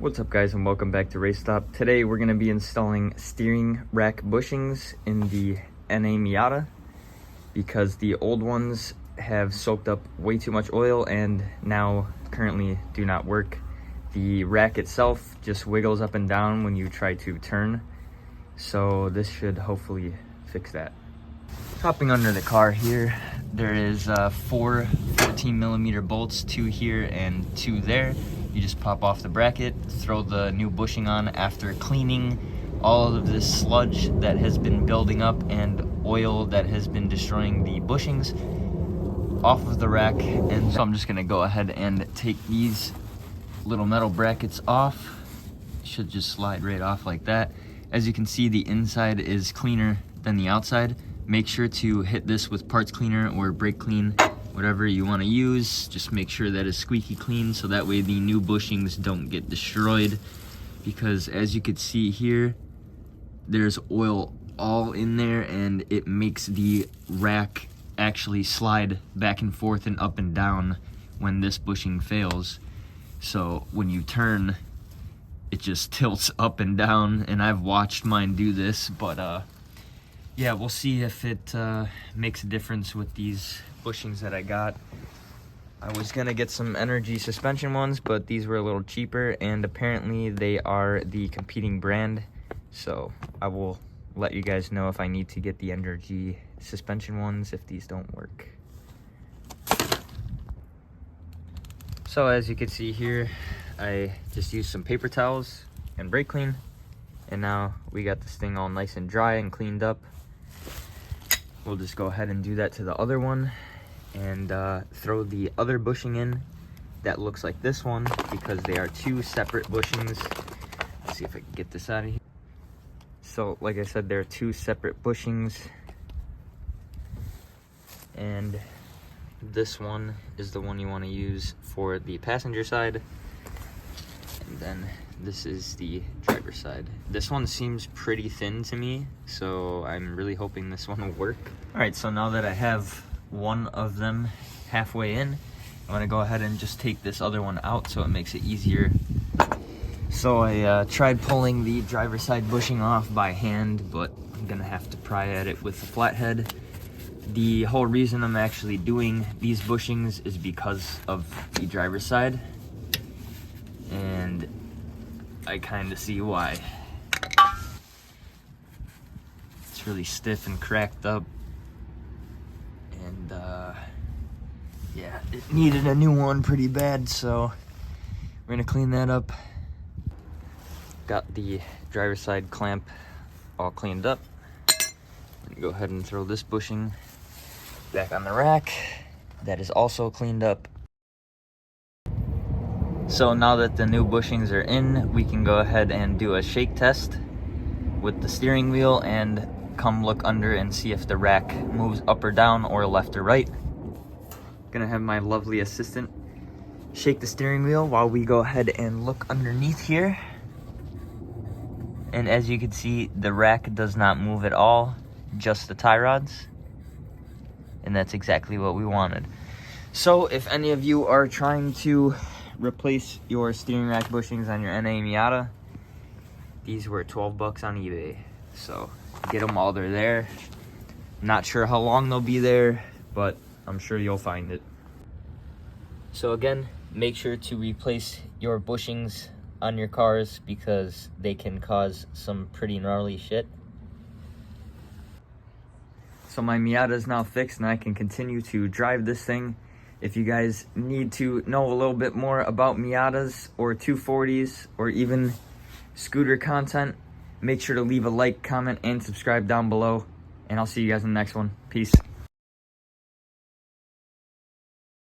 What's up guys, and welcome back to Race Stop. Today we're going to be installing steering rack bushings in the NA Miata because the old ones have soaked up way too much oil and now currently do not work. The rack itself just wiggles up and down when you try to turn, so this should hopefully fix that. Hopping under the car here, there is 4 14mm bolts, 2 here and 2 there. You just pop off the bracket, throw the new bushing on after cleaning all of this sludge that has been building up and oil that has been destroying the bushings off of the rack. And so I'm just gonna go ahead and take these little metal brackets off. Should just slide right off like that. As you can see, the inside is cleaner than the outside. Make sure to hit this with parts cleaner or brake clean, whatever you want to use. Just make sure that it's squeaky clean so that way the new bushings don't get destroyed, because as you can see here, there's oil all in there and it makes the rack actually slide back and forth and up and down when this bushing fails. So when you turn, it just tilts up and down, and I've watched mine do this, but yeah, we'll see if it makes a difference with these bushings that I got. I was gonna get some energy suspension ones, but these were a little cheaper, and apparently they are the competing brand, so I will let you guys know if I need to get the energy suspension ones if these don't work. So as you can see here, I just used some paper towels and brake clean, and now we got this thing all nice and dry and cleaned up. We'll just go ahead and do that to the other one and throw the other bushing in that looks like this one, because they are 2 separate bushings. Let's see if I can get this out of here. So like I said, there are 2 separate bushings, and this one is the one you want to use for the passenger side, and then this is the driver's side. This one seems pretty thin to me, so I'm really hoping this one will work. All right, so now that I have one of them halfway in, I'm gonna go ahead and just take this other one out so it makes it easier. So I tried pulling the driver's side bushing off by hand, but I'm gonna have to pry at it with a flathead. The whole reason I'm actually doing these bushings is because of the driver's side, and I kind of see why. It's really stiff and cracked up, and yeah, it needed a new one pretty bad, so we're gonna clean that up. Got the driver's side clamp all cleaned up. I'm gonna go ahead and throw this bushing back on the rack. That is also cleaned up. So now that the new bushings are in, we can go ahead and do a shake test with the steering wheel and come look under and see if the rack moves up or down or left or right. Gonna have my lovely assistant shake the steering wheel while we go ahead and look underneath here. And as you can see, the rack does not move at all, just the tie rods. And that's exactly what we wanted. So if any of you are trying to replace your steering rack bushings on your NA Miata, these were 12 bucks on eBay, so get them while they're there. Not sure how long they'll be there, but I'm sure you'll find it. So again, make sure to replace your bushings on your cars because they can cause some pretty gnarly shit. So my Miata is now fixed and I can continue to drive this thing. If you guys need to know a little bit more about Miatas or 240s or even scooter content, make sure to leave a like, comment, and subscribe down below. And I'll see you guys in the next one. Peace.